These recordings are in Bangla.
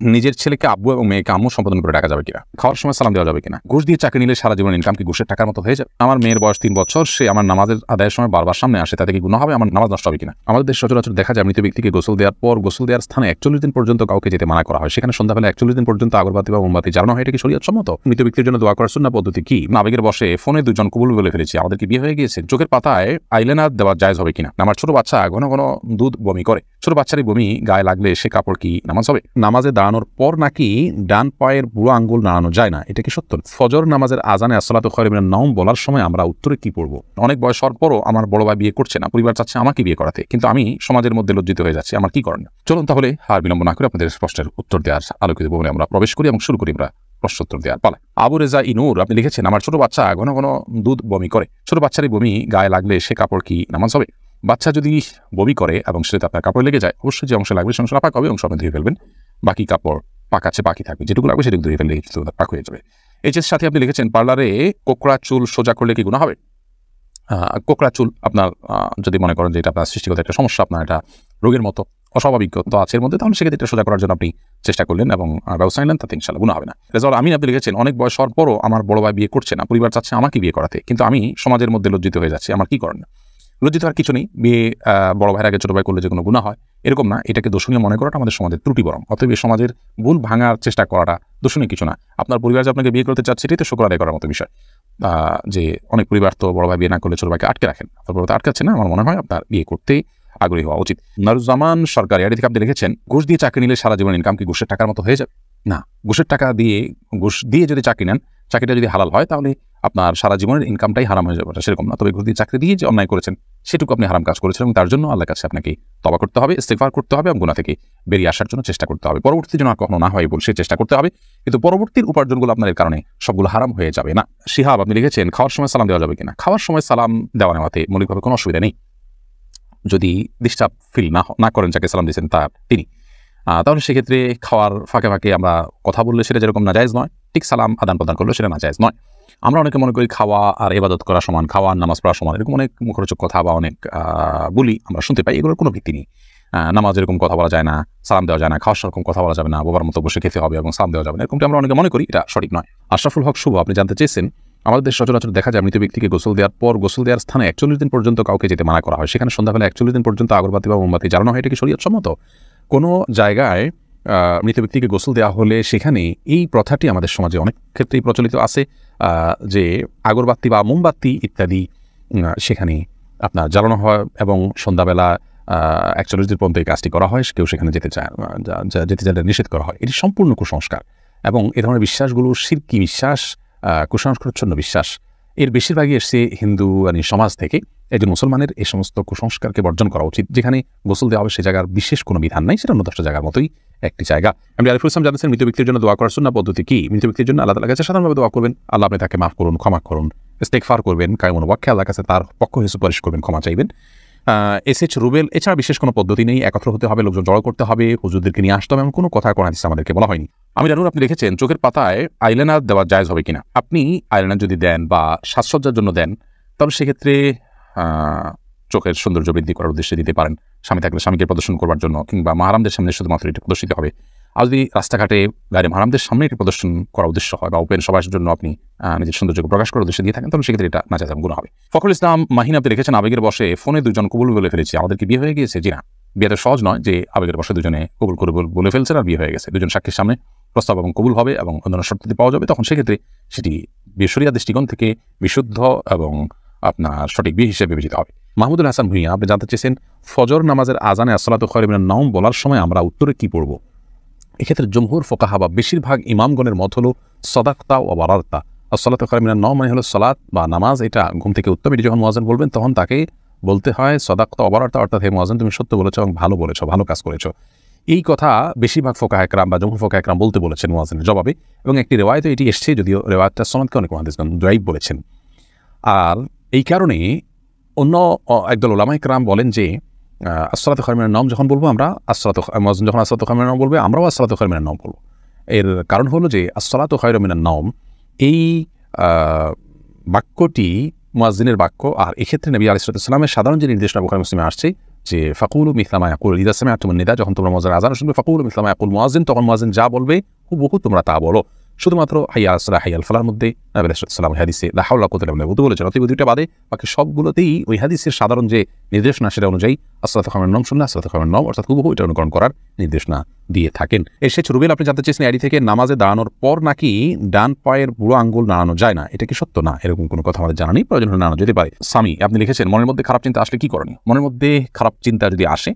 নিজের ছেলেকে আব্বু এবং মেয়েকে আম্মু সম্বোধন করে ডাকা যাবে কিনা, খাওয়ার সময় সালাম দেওয়া যাবে কিনা, ঘুষ দিয়ে চাকরি নিলে সারা জীবন ইনকাম কি ঘুষের টাকার মতো হয়ে যাবে, আমার মেয়ের বয়স 3 বছর, সে আমার নামাজের আদায়ের সময় বারবার সামনে আসে, তাতে কি গুনাহ হবে, আমার নামাজ নষ্ট হবে কিনা। আমাদের দেশ সচরাচর দেখা যায় মৃত ব্যক্তিকে গোসল দেওয়ার পর গোসল দেওয়ার স্থানে 41 দিন পর্যন্ত কাউকে যেতে মানা করা হয়, সেখানে সন্ধ্যাবেলা 41 দিন পর্যন্ত আগরবাতি বা মোমবাতি জ্বালানো হয়, এটা কি শরীয়ত সম্মত? মৃত ব্যক্তির জন্য দোয়া করার সুন্নাহ পদ্ধতি কি? আবেগের বসে ফোনে দুজন কবুল বলে ফেলেছি, আমাদের কি বিয়ে হয়ে গিয়েছে, চোখের পাতায় আইলাইনার দেওয়া জায়েজ হবে কিনা, আমার ছোট বাচ্চা ঘন ঘন দুধ বমি করে, ছোট বাচ্চারই বমি গায়ে লাগলে সে কাপড় কি নামাজ হবে? নামাজে দাঁড়ানোর পর নাকি ডান পায়ের বুড়ো আঙ্গুল নাড়ানো যায় না, এটা কি সত্য? ফজর নামাজের আজানে আসসালাতু খায়রুম মিনান নাওম বলার সময় আমরা উত্তরে কি পড়বো? অনেক বয়স হওয়ার পরও আমার বড় ভাই বিয়ে করছে না, পরিবার চাচ্ছে আমাকে বিয়ে করাতে, কিন্তু আমি সমাজের মধ্যে লজ্জিত হয়ে যাচ্ছি, আমার কি করণীয়? চলুন তাহলে আর বিলম্ব না করে আপনাদের প্রশ্নের উত্তর দেওয়ার আলোকিত ভবনে আমরা প্রবেশ করি এবং শুরু করি আমরা প্রশ্নোত্তর দেওয়ার পালা। আবু রেজা ইনুর আপনি লিখেছেন, আমার ছোট বাচ্চা ঘন ঘন দুধ বমি করে, ছোট বাচ্চারই বমি গায়ে লাগলে সে কাপড় কি নামাজ হবে? বাচ্চা যদি বমি করে এবং সেটা আপনার কাপড় লেগে যায়, অবশ্যই যে অংশ লাগবে সে অংশ নাপাক হবে, অংশ আপনি ধুয়ে ফেলবেন, বাকি কাপড় পাকাচ্ছে বাকি থাকবে, যেটুকু লাগবে সেটুকু ধুয়ে ফেললে পাক হয়ে যাবে। এইচএস সাথে আপনি লিখেছেন, পার্লারে কোকড়া চুল সোজা করলে কি গুনাহ হবে? কোকড়া চুল আপনার যদি মনে করেন যে এটা আপনার সৃষ্টিগত একটা সমস্যা, আপনার এটা রোগের মতো অস্বাভাবিকতা আছে এর মধ্যে, তাহলে সেক্ষেত্রে এটা সোজা করার জন্য আপনি চেষ্টা করলেন এবং ব্যবস্থা নিলেন, তাতে ইনশাআল্লাহ গুনাহ হবে না। রেজাউল আমিন আপনি লিখেছেন, অনেক বয়স হওয়ার পরও আমার বড় ভাই বিয়ে করছে না, পরিবার চাচ্ছে আমাকে বিয়ে করাতে, কিন্তু আমি সমাজের মধ্যে লজ্জিত হয়ে যাচ্ছি, আমার কি করণীয়? লজ্জিত আর কিছু নেই, বিয়ে বড় ভাইয়ের আগে ছোট ভাই করলে যে কোনো গুনাহ হয় এরকম না, এটাকে দোষণীয় মনে করাটা আমাদের সমাজের ত্রুটি, বরং অতএব সমাজের ভুল ভাঙার চেষ্টা করাটা দোষণীয় কিছু না। আপনার পরিবার যে আপনাকে বিয়ে করতে চাচ্ছে এটাই তো শুকর আদায় করার মতো বিষয়। যে অনেক পরিবার তো বড় ভাই বিয়ে না করলে ছোট ভাইকে আটকে রাখেন, আপনার বড় আটকাচ্ছে না, আমার মনে হয় আপনার বিয়ে করতেই আগ্রহী হওয়া উচিত। নারুজ্জামান সরকার এর থেকে আপনি লিখেছেন, ঘুষ দিয়ে চাকরি নিলে সারা জীবন ইনকাম কি ঘুষের টাকার মতো হয়ে যাবে? না, ঘুষের টাকা দিয়ে ঘুষ দিয়ে যদি চাকরি নেন, চাকরিটা যদি হালাল হয় তাহলে আপনার সারা জীবনের ইনকামটাই হারাম হয়ে যাবে, সেরকম না। তবে ঘুষ দিয়ে চাকরি দিয়ে যে অন্যায় করেছেন সেটুকু আপনি হারাম কাজ করেছেন এবং তার জন্য আল্লাহর কাছে আপনাকে তওবা করতে হবে, ইস্তিগফার করতে হবে এবং গুনাহ থেকে বেরিয়ে আসার জন্য চেষ্টা করতে হবে। পরবর্তীতে যেন আর কখনো না হয় বলে সে চেষ্টা করতে হবে, কিন্তু পরবর্তীর উপার্জনগুলো আপনার এর কারণে সবগুলো হারাম হয়ে যাবে না। শিহাব আপনি লিখেছেন, খাওয়ার সময় সালাম দেওয়া যাবে কিনা? খাওয়ার সময় সালাম দেওয়া নেওয়াতে মৌলিকভাবে কোনো অসুবিধা নেই, যদি ডিস্টার্ব ফিল না করেন যাকে সালাম দিয়েছেন তিনি, তাহলে সেক্ষেত্রে খাওয়ার ফাঁকে ফাঁকে আমরা কথা বললে সেটা যেরকম নাজায়েজ নয়, ঠিক সালাম আদান প্রদান করলে সেটা নাজায়েজ নয়। আমরা অনেকে মনে করি খাওয়া আর ইবাদত করা সমান, খাওয়া নামাজ পড়া সমান, এরকম অনেক মুখরোচক কথা বা অনেক বলি আমরা শুনতে পাই, এগুলোর কোনো ভিত্তি নেই। নামাজ এরকম কথা বলা যায় না, সালাম দেওয়া যায় না, খাওয়ার সেরকম কথা বলা যাবে না, বোবার মতো বসে খেতে হবে এবং সালাম দেওয়া যাবে না, এরকমটি আমরা অনেকে মনে করি, এটা সঠিক নয়। আশরাফুল হক শুভ আপনি জানতে চেয়েছেন, আমাদের দেশ সচরাচর দেখা যায় মৃত ব্যক্তিকে গোসল দেওয়ার পর গোসল দেওয়ার স্থানে 41 দিন পর্যন্ত কাউকে যেতে মানা করা হয়, সেখানে সন্ধ্যাবেলা 41 দিন পর্যন্ত আগরবাতি বা মোমবাতি জ্বালানো হয়, এটা কি শরীয়ত সম্মত? কোনো জায়গায় মৃত ব্যক্তিকে গোসল দেওয়া হলে সেখানে এই প্রথাটি আমাদের সমাজে অনেক ক্ষেত্রেই প্রচলিত আছে, যে আগরবাতি বা মোমবাতি ইত্যাদি সেখানে আপনার জ্বালানো হয় এবং সন্ধ্যাবেলা 41 দিন পর্যন্ত এই কাজটি করা হয়, কেউ সেখানে যেতে চাইলে নিষেধ করা হয়। এটি সম্পূর্ণ কুসংস্কার এবং এ ধরনের বিশ্বাসগুলো শিরকি বিশ্বাস, কুসংস্কারচ্ছন্ন বিশ্বাস, এর বেশিরভাগই এসছে হিন্দু সমাজ থেকে। একজন মুসলমানের এই সমস্ত কুসংস্কারকে বর্জন করা উচিত। যেখানে গোসল দেওয়া হবে সে জায়গার বিশেষ কোনো বিধান নাই, সেটা অন্য 10টা জায়গার মতোই একটি জায়গা। আমি আরিফুল ইসলাম জানাচ্ছেন, মৃত ব্যক্তির জন্য দোয়া করার সুন্নাহ পদ্ধতি কি? মৃত ব্যক্তির জন্য আল্লাহ তাআলার কাছে সাধারণভাবে দোয়া করবেন, আল্লাহ আপনি তাকে মাফ করুন, ক্ষমা করুন, ইস্তেগফার করবেন, কায়মন ওয়াক্যে আল্লাহর কাছে তার পক্ষ হয়ে সুপারিশ করবেন, ক্ষমা চাইবেন। এসএইচ রুবেল, এছাড়া বিশেষ কোনো পদ্ধতি নেই, একত্র হতে হবে, লোকজন জড়ো করতে হবে, হুজুরদেরকে নিয়ে আসতে হবে, এমন কোনো কথা কোরআন হাদিসে আমাদেরকে বলা হয়নি। আমি জানুন আপনি লিখেছেন, চোখের পাতায় আইলাইনার দেওয়া জায়েজ হবে কিনা? আপনি আইলাইনার যদি দেন বা সাজসজ্জার জন্য দেন, তাহলে সেক্ষেত্রে চোখের সৌন্দর্য বৃদ্ধি করার উদ্দেশ্যে দিতে পারেন, স্বামী থাকলে স্বামীকে প্রদর্শন করবার জন্য, কিংবা মাহারামদের সামনে শুধুমাত্র এটি প্রদর্শিত হবে। আর যদি রাস্তাঘাটে গাড়ি মাহারামদের সামনে এটি প্রদর্শন করার উদ্দেশ্য হয় বা ওপেন সবার জন্য আপনি নিজের সৌন্দর্যকে প্রকাশ করার উদ্দেশ্যে দিয়ে থাকেন, তাহলে সেক্ষেত্রে এটা নাজায়েজ গুনাহ হবে। ফখরুল ইসলাম মাহিন আপনি লিখেছেন, আবেগের বসে ফোনে দুজন কবুল বলে ফেলেছি, আমাদের কি বিয়ে হয়ে গিয়েছে? জি না, বিয়েতে সহজ নয় যে আবেগের বসে দুজনে কবুল করে বলে ফেলছেন আর বিয়ে হয়ে গেছে। দুজন সাক্ষীর সামনে প্রস্তাব এবং কবুল হবে এবং অন্যান্য শর্তাদি পাওয়া যাবে, তখন সেক্ষেত্রে সেটি শরিয়াহ দৃষ্টিকোণ থেকে বিশুদ্ধ এবং আপনার সঠিক বিয়ে হিসেবে বিবেচিত হবে। মাহমুদুল হাসান ভুঁইয়া আপনি জানতে চেয়েছেন, ফজর নামাজের আজানে আসসালাতু খায়রুম মিনান নাওম বলার সময় আমরা উত্তরে কি পড়ব? এক্ষেত্রে জমহুর ফুকাহা বা বেশিরভাগ ইমামগণের মত হলো সাদাকতা ওয়া বারারতা। আসসালাতু খায়রুম মিনান নাওম মানে হলো সালাত বা নামাজ, এটা ঘুম থেকে উত্তম। এটি যখন মুয়াজ্জিন বলবেন তখন তাকে বলতে হয় সাদাকতা ওয়া বারারতা, অর্থাৎ হে মুয়াজ্জিন তুমি সত্য বলেছো এবং ভালো বলেছো, ভালো কাজ করেছো। এই কথা বেশিরভাগ ফুকাহা একরাম বা জমহুর ফুকাহা একরাম বলতে বলেছেন মুয়াজ্জিনের জবাবে, এবং একটি রিওয়ায়াতে এটি এসছে, যদিও রিওয়ায়াতটা সনদকে অনেক মুহাদ্দিসগণ দাঈফ বলেছেন। আর এই কারণে অন্য একদল উলামা ইকরাম বলেন যে আসসালাতু খায়রুম মিনান নাওম যখন বলবো আমরা, মুয়াজ্জিন যখন আসসালাতু খায়রুম মিনান নাওম বলবে, আমরাও আসসালাতু খায়রুম মিনান নাওম বলবো। এর কারণ হলো যে আসসালাতু খায়রুম মিনান নাওম এই বাক্যটি মুয়াজ্জিনের বাক্য, আর এক্ষেত্রে নবী আলাইহিস সালামের সাধারণ যে নির্দেশনা বুখারী মুসলিমে আসছে যে ফাকুলু মিসলামা ইয়াকুল ইযা সামি'তুমুন নিদা, যখন তোমরা মুয়াজ্জিনের আযান শুনবে ফাকুলু মিসলামা ইয়াকুল মুয়াজ্জিন, তখন মুয়াজ্জিন যা বলবে হুবহু তোমরা তা বলো। শুধুমাত্র হাইয়া আলাস সালাহ হাইয়া আল ফালাহর মধ্যে নবী আলাইহিস সালাম হাদিসে লা হাওলা ওয়া কুওয়াতা ইল্লা বিল্লাহ বলেছেন, অতএব দুইটা বাদে বাকি সবগুলোতেই ওই হাদিসের সাধারণ যে নির্দেশনা সেটা অনুযায়ী আসসালাতু খায়রুন নওম শুনলে আসসালাতু খায়রুন নওম অর্থাৎ হুবহু এটা অনুকরণ করার নির্দেশনা দিয়ে থাকেন। এসে রুবেল আপনি জানতে চেয়েছেন আইডি থেকে নামাজে দাঁড়ানোর পর নাকি ডান পায়ের বুড়ো আঙ্গুল নাড়ানো যায় না, এটা কি সত্য? না, এরকম কোনো কথা আমাদের জানা নেই, প্রয়োজন হলে নাড়ানো যেতে পারে। সামি আপনি লিখেছেন মনের মধ্যে খারাপ চিন্তা আসলে কি করণীয়? মনের মধ্যে খারাপ চিন্তা যদি আসে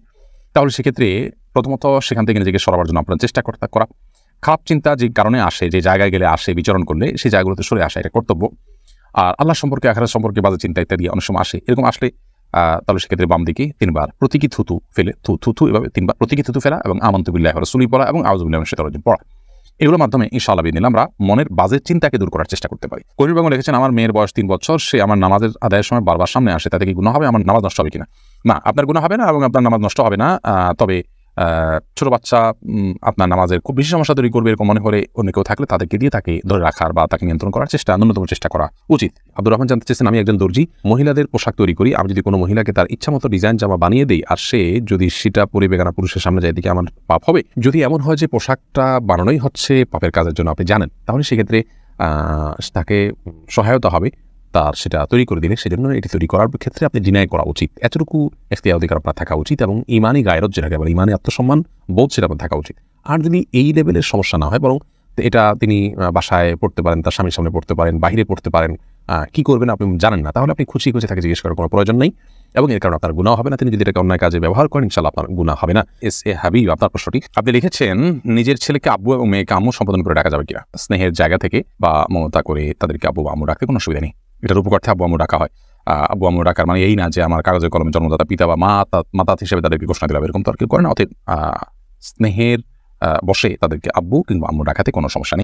তাহলে সেক্ষেত্রে প্রথমত সেখান থেকে নিজেকে সরাবার জন্য আপনার চেষ্টা করা। খারাপ চিন্তা যে কারণে আসে, যে জায়গায় গেলে আসে, বিচরণ করলে সেই জায়গাগুলোতে সরে আসা এটা কর্তব্য। আর আল্লাহ সম্পর্কে, আখিরাত সম্পর্কে বাজে চিন্তা ইত্যাদি অনেক সময় আসে, এরকম আসলে তাহলে সেক্ষেত্রে বাম দিকে 3 বার প্রতীকী থুতু ফেলে থুতু এভাবে 3 বার প্রতীকী থুতু ফেলা এবং আমানতু বিল্লাহি ওয়া রাসূলিহি পড়া এবং আউযু বিল্লাহি মিনাশ শাইতানির রাজিম পড়া, এগুলোর মাধ্যমে ইনশাআল্লাহ বিদিনিল্লাহ আমরা মনের বাজে চিন্তাকে দূর করার চেষ্টা করতে পারি। কবির বেগম লিখেছেন আমার মেয়ের বয়স 3 বছর, সে আমার নামাজের আদায়ের সময় বারবার সামনে আসে, তাতে কি গুনাহ হবে? আমার নামাজ নষ্ট হবে কিনা? না, আপনার গুনাহ হবে না এবং আপনার নামাজ নষ্ট হবে না। তবে ছোট বাচ্চা আপনার নামাজের খুব বেশি সমস্যা তৈরি করবে এরকম মনে করে অন্য কেউ থাকলে তাদেরকে দিয়ে তাকে ধরে রাখার বা তাকে নিয়ন্ত্রণ করার ন্যূনতম চেষ্টা করা উচিত। আব্দুর রহমান জানতে চেয়েছেন আমি একজন দর্জি, মহিলাদের পোশাক তৈরি করি, আমি যদি কোনো মহিলাকে তার ইচ্ছা মতো ডিজাইন জামা বানিয়ে দিই আর সে যদি সেটা পরে বেগানা পুরুষের সামনে যায়, দিকে আমার পাপ হবে? যদি এমন হয় যে পোশাকটা বানানোই হচ্ছে পাপের কাজের জন্য আপনি জানেন, তাহলে সেক্ষেত্রে তাকে সহায়তা হবে তার সেটা তৈরি করে দিলে, সেজন্য এটি তৈরি করার ক্ষেত্রে আপনি ডিনাই করা উচিত। এতটুকু এখতিয়ার অধিকার আপনার থাকা উচিত এবং ইমানি গায়রত যেটাকে বলে, ইমানি আত্মসম্মান বোধ সেটা আপনার থাকা উচিত। আর যদি এই লেভেলের সমস্যা না হয়, বরং এটা তিনি বাসায় পড়তে পারেন, তার স্বামীর সামনে পড়তে পারেন, বাহিরে পড়তে পারেন, কি করবেন আপনি জানেন না, তাহলে আপনি খুশি তাকে জিজ্ঞেস করার কোনো প্রয়োজন নেই এবং এর কারণে আপনার গুনাহ হবে না। তিনি যদি এটাকে অন্যায় কাজে ব্যবহার করেন ইনশাআল্লাহ আপনার গুনাহ হবে না। এস এ হাবিব আপনার প্রশ্নটি আপনি লিখেছেন নিজের ছেলেকে আব্বু এবং মেয়েকে আম্মু সম্বোধন করে ডাকা যাবে কিনা? স্নেহের জায়গা থেকে বা মমতা করে তাদেরকে আব্বু আম্মু ডাকতে কোনো অসুবিধা নেই, এটার উপকার্থে আব্বু আম্মু ডাকা হয়। আব্বু আম্মু ডাকার মানে এই না যে আমার কাগজে কলমে জন্মদাতা পিতা বা মাতা হিসেবে তাদেরকে ঘোষণা দিলাম, এরকম তো আর কেউ করে না। অতএব স্নেহের বসে তাদেরকে আব্বু কিংবা আম্মু ডাকাতে কোনো সমস্যা নেই।